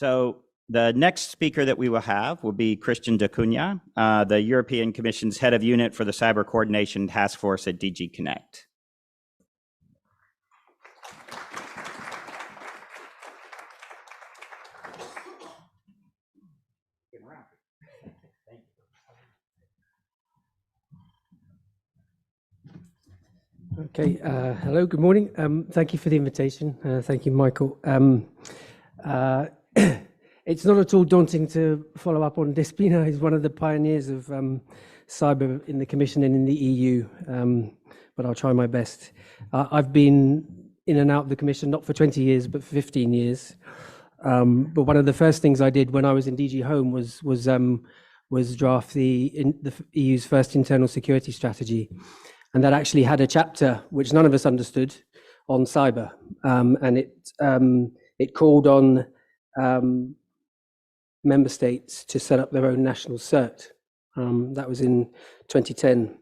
So the next speaker that we will have will be Christian da Cunha, the European Commission's head of unit for the Cyber Coordination Task Force at DG Connect. Okay, hello, good morning. Thank you for the invitation. Thank you, Michael. It's not at all daunting to follow up on Despina. He's one of the pioneers of cyber in the Commission and in the EU, but I'll try my best. I've been in and out of the Commission, not for 20 years, but for 15 years. But one of the first things I did when I was in DG Home was draft the EU's first internal security strategy. And that actually had a chapter which none of us understood on cyber, and it called on member states to set up their own national CERT. That was in 2010.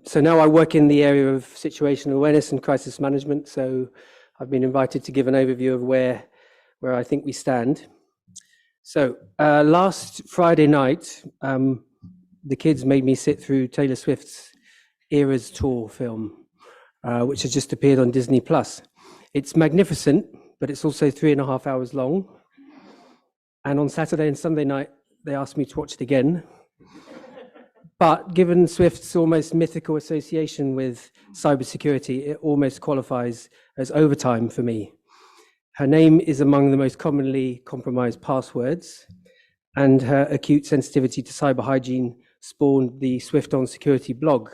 So now I work in the area of situational awareness and crisis management. So I've been invited to give an overview of where I think we stand. So last Friday night, the kids made me sit through Taylor Swift's Eras Tour film, which has just appeared on Disney+. It's magnificent, but it's also 3.5 hours long. And on Saturday and Sunday night, they asked me to watch it again. But given Swift's almost mythical association with cybersecurity, it almost qualifies as overtime for me. Her name is among the most commonly compromised passwords, and her acute sensitivity to cyber hygiene spawned the Swift on Security blog.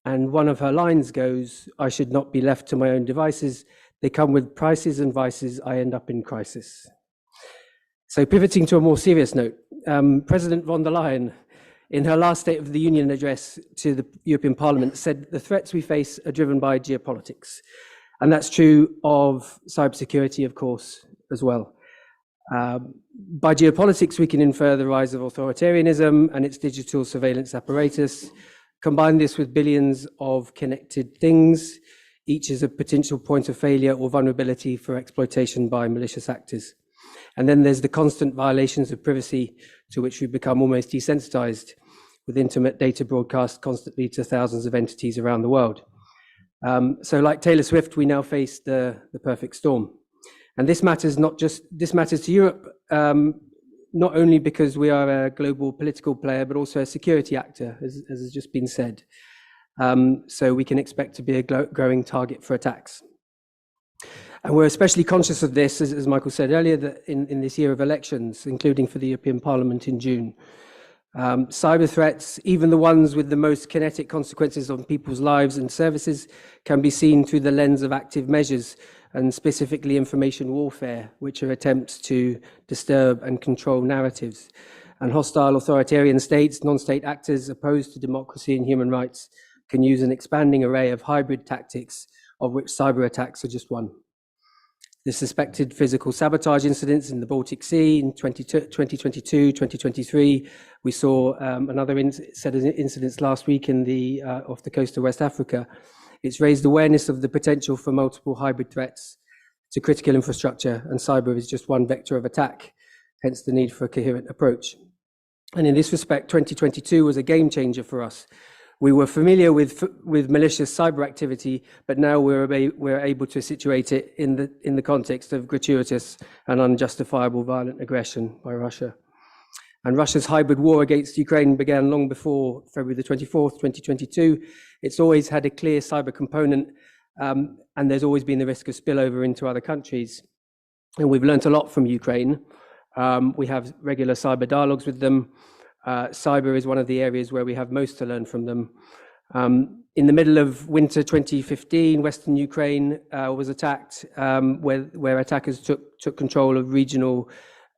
And one of her lines goes, "I should not be left to my own devices. They come with prices and vices. I end up in crisis." So pivoting to a more serious note, President von der Leyen, in her last State of the Union address to the European Parliament, said the threats we face are driven by geopolitics. And that's true of cybersecurity, of course, as well. By geopolitics, we can infer the rise of authoritarianism and its digital surveillance apparatus. Combine this with billions of connected things, each is a potential point of failure or vulnerability for exploitation by malicious actors. And then there's the constant violations of privacy to which we become almost desensitized, with intimate data broadcast constantly to thousands of entities around the world. So like Taylor Swift, we now face the perfect storm. And this matters to Europe, not only because we are a global political player, but also a security actor, as has just been said. So we can expect to be a growing target for attacks. And we're especially conscious of this, as Michael said earlier, that in this year of elections, including for the European Parliament in June. Cyber threats, even the ones with the most kinetic consequences on people's lives and services, can be seen through the lens of active measures, and specifically information warfare, which are attempts to disturb and control narratives. And hostile authoritarian states, non-state actors opposed to democracy and human rights, can use an expanding array of hybrid tactics, of which cyber attacks are just one. The suspected physical sabotage incidents in the Baltic Sea in 2022, 2023. We saw another set of incidents last week off the coast of West Africa. It's raised awareness of the potential for multiple hybrid threats to critical infrastructure, and cyber is just one vector of attack, hence the need for a coherent approach. And in this respect, 2022 was a game changer for us. We were familiar with malicious cyber activity, but now we're able to situate it in the context of gratuitous and unjustifiable violent aggression by Russia. And Russia's hybrid war against Ukraine began long before February the 24th, 2022. It's always had a clear cyber component, and there's always been the risk of spillover into other countries. And we've learned a lot from Ukraine. We have regular cyber dialogues with them. Cyber is one of the areas where we have most to learn from them. In the middle of winter 2015, Western Ukraine was attacked, where attackers took control of regional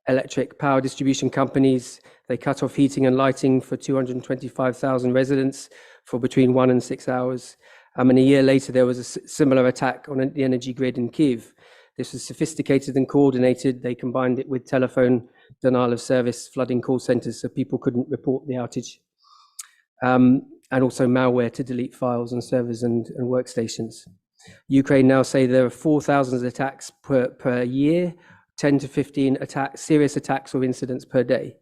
electric power distribution companies. They cut off heating and lighting for 225,000 residents for between 1 and 6 hours. And a year later, there was a similar attack on the energy grid in Kyiv. This was sophisticated and coordinated. They combined it with telephone denial of service, flooding call centers so people couldn't report the outage. And also malware to delete files on servers and workstations. Ukraine now say there are 4,000 attacks per year 10 to 15 serious attacks or incidents per day.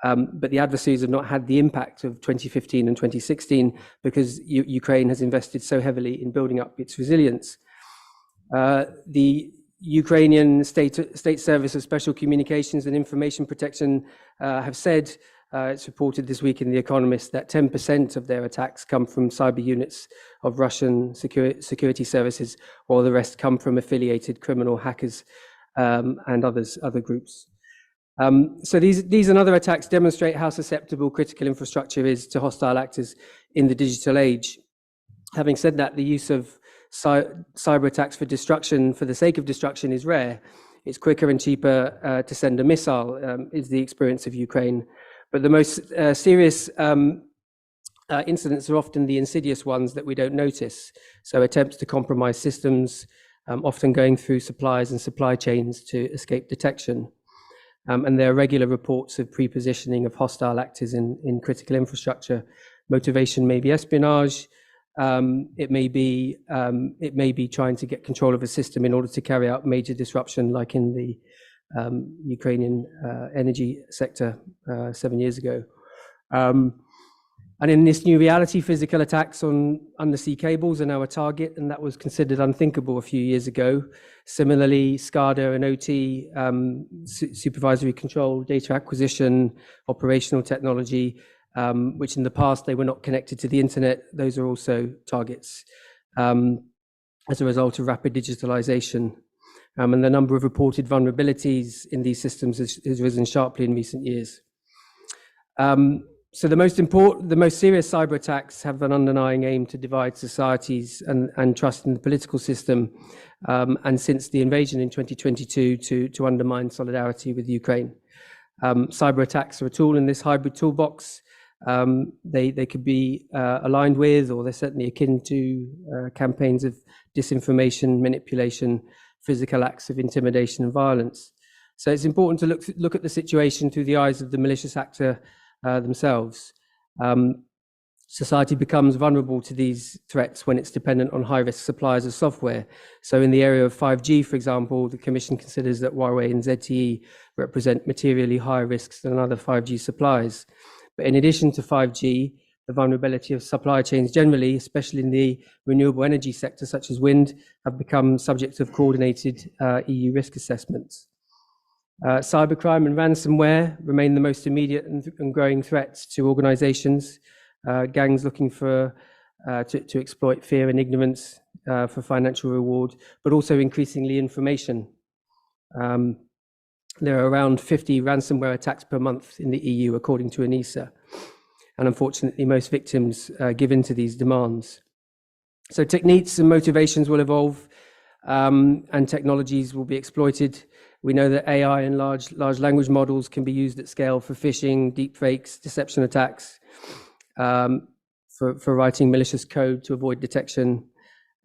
But the adversaries have not had the impact of 2015 and 2016 because Ukraine has invested so heavily in building up its resilience. The Ukrainian State Service of Special Communications and Information Protection have said, it's reported this week in The Economist, that 10% of their attacks come from cyber units of Russian security services, while the rest come from affiliated criminal hackers and other groups. So these and other attacks demonstrate how susceptible critical infrastructure is to hostile actors in the digital age. Having said that, the use of cyber attacks for destruction, for the sake of destruction, is rare. It's quicker and cheaper to send a missile, is the experience of Ukraine. But the most serious incidents are often the insidious ones that we don't notice. So attempts to compromise systems, often going through suppliers and supply chains to escape detection. And there are regular reports of pre-positioning of hostile actors in critical infrastructure. Motivation may be espionage. It may be trying to get control of a system in order to carry out major disruption, like in the Ukrainian energy sector 7 years ago. And in this new reality, physical attacks on undersea cables are now a target, and that was considered unthinkable a few years ago. Similarly, SCADA and OT, supervisory control, data acquisition, operational technology, which in the past they were not connected to the internet, those are also targets as a result of rapid digitalization. And the number of reported vulnerabilities in these systems has risen sharply in recent years. So the most serious cyber attacks have an underlying aim to divide societies and trust in the political system, and since the invasion in 2022 to undermine solidarity with Ukraine. Cyber attacks are a tool in this hybrid toolbox. They could be aligned with, or they're certainly akin to campaigns of disinformation, manipulation, physical acts of intimidation and violence. So it's important to look at the situation through the eyes of the malicious actor themselves. Society becomes vulnerable to these threats when it's dependent on high-risk suppliers of software. So in the area of 5G, for example, the Commission considers that Huawei and ZTE represent materially higher risks than other 5G suppliers. But in addition to 5G, the vulnerability of supply chains generally, especially in the renewable energy sector such as wind, have become subject of coordinated EU risk assessments. Cybercrime and ransomware remain the most immediate and growing threats to organizations, gangs looking to exploit fear and ignorance for financial reward, but also increasingly information. There are around 50 ransomware attacks per month in the EU, according to ANISA. And unfortunately, most victims give in to these demands. So techniques and motivations will evolve, and technologies will be exploited. We know that AI and large language models can be used at scale for phishing, deepfakes, deception attacks, for writing malicious code to avoid detection.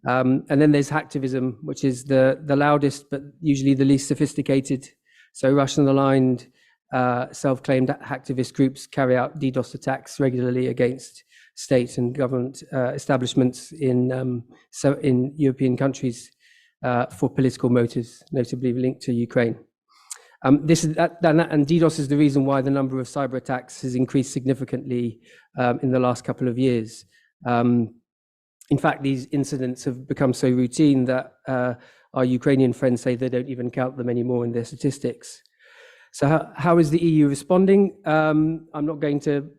And then there's hacktivism, which is the loudest but usually the least sophisticated. So Russian-aligned, self-claimed hacktivist groups carry out DDoS attacks regularly against state and government establishments in European countries for political motives, notably linked to Ukraine. And DDoS is the reason why the number of cyber attacks has increased significantly in the last couple of years. In fact, these incidents have become so routine that our Ukrainian friends say they don't even count them anymore in their statistics. So how is the EU responding? I'm not going to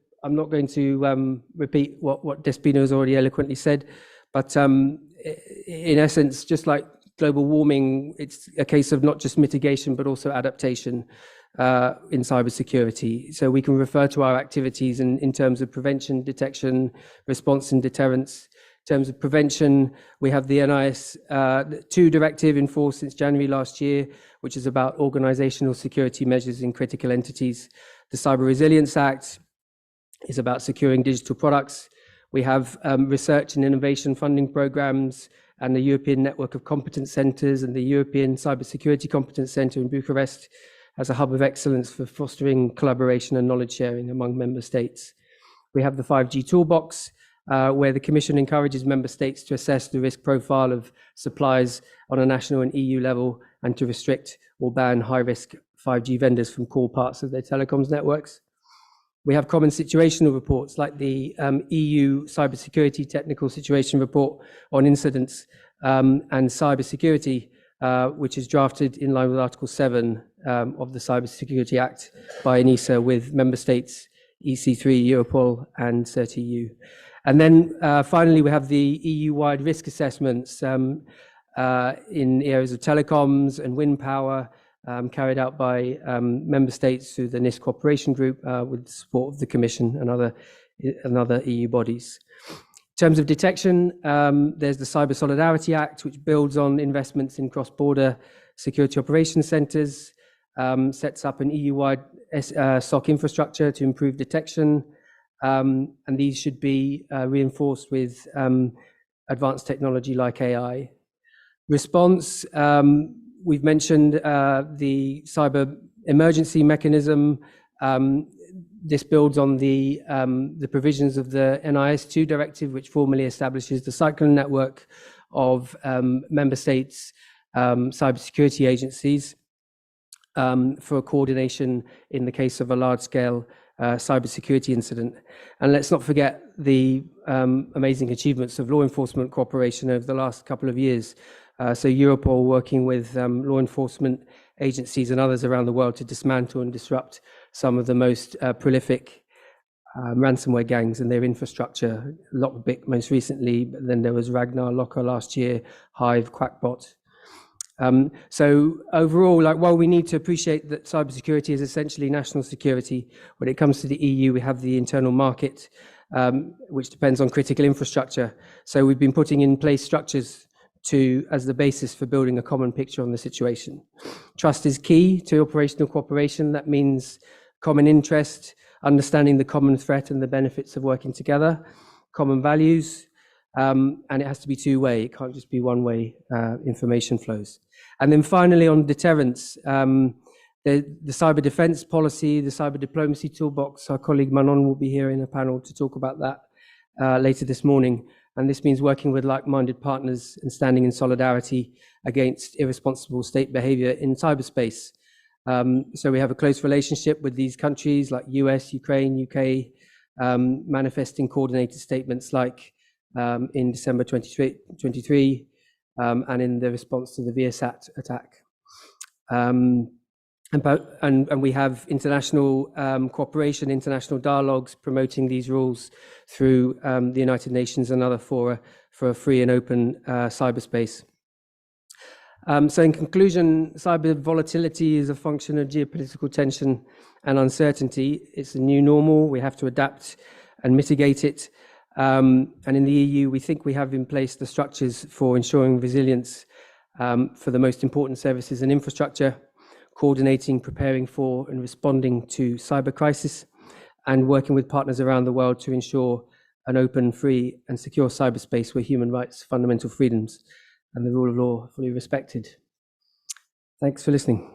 repeat what Despina has already eloquently said, but in essence, just like global warming, it's a case of not just mitigation, but also adaptation in cybersecurity. So we can refer to our activities in terms of prevention, detection, response and deterrence. In terms of prevention, we have the NIS 2 directive in force since January last year, which is about organizational security measures in critical entities. The Cyber Resilience Act is about securing digital products. We have research and innovation funding programs and the European Network of Competence Centres and the European Cybersecurity Competence Centre in Bucharest as a hub of excellence for fostering collaboration and knowledge sharing among member states. We have the 5G toolbox, where the Commission encourages member states to assess the risk profile of suppliers on a national and EU level and to restrict or ban high-risk 5G vendors from core parts of their telecoms networks. We have common situational reports like the EU Cybersecurity Technical Situation Report on Incidents and Cybersecurity, which is drafted in line with Article 7 of the Cybersecurity Act by ENISA with member states, EC3, Europol, and CERT-EU. And then finally, we have the EU-wide risk assessments in areas of telecoms and wind power, carried out by member states through the NIST Cooperation Group with the support of the Commission and other EU bodies. In terms of detection, there's the Cyber Solidarity Act, which builds on investments in cross-border security operations centres, sets up an EU-wide SOC infrastructure to improve detection, and these should be reinforced with advanced technology like AI. Response, we've mentioned the cyber emergency mechanism. This builds on the provisions of the NIS2 directive, which formally establishes the cyclone network of member states' cybersecurity agencies for coordination in the case of a large-scale cybersecurity incident. And let's not forget the amazing achievements of law enforcement cooperation over the last couple of years. So Europol working with law enforcement agencies and others around the world to dismantle and disrupt some of the most prolific ransomware gangs and their infrastructure. Lockbit most recently, but then there was Ragnar Locker last year, Hive, Quackbot. So overall, while we need to appreciate that cybersecurity is essentially national security, when it comes to the EU, we have the internal market, which depends on critical infrastructure. So we've been putting in place structures as the basis for building a common picture on the situation. Trust is key to operational cooperation. That means common interest, understanding the common threat and the benefits of working together, common values, and it has to be two-way. It can't just be one-way information flows. And then finally, on deterrence, the cyber defense policy, the cyber diplomacy toolbox, our colleague Manon will be here in a panel to talk about that later this morning. And this means working with like-minded partners and standing in solidarity against irresponsible state behavior in cyberspace. So we have a close relationship with these countries like US, Ukraine, UK, manifesting coordinated statements like in December 2023 and in the response to the Viasat attack. And we have international cooperation, international dialogues promoting these rules through the United Nations and other fora for a free and open cyberspace. So in conclusion, cyber volatility is a function of geopolitical tension and uncertainty. It's a new normal. We have to adapt and mitigate it. And in the EU, we think we have in place the structures for ensuring resilience for the most important services and infrastructure, coordinating, preparing for and responding to cyber crisis, and working with partners around the world to ensure an open, free and secure cyberspace where human rights, fundamental freedoms and the rule of law are fully respected. Thanks for listening.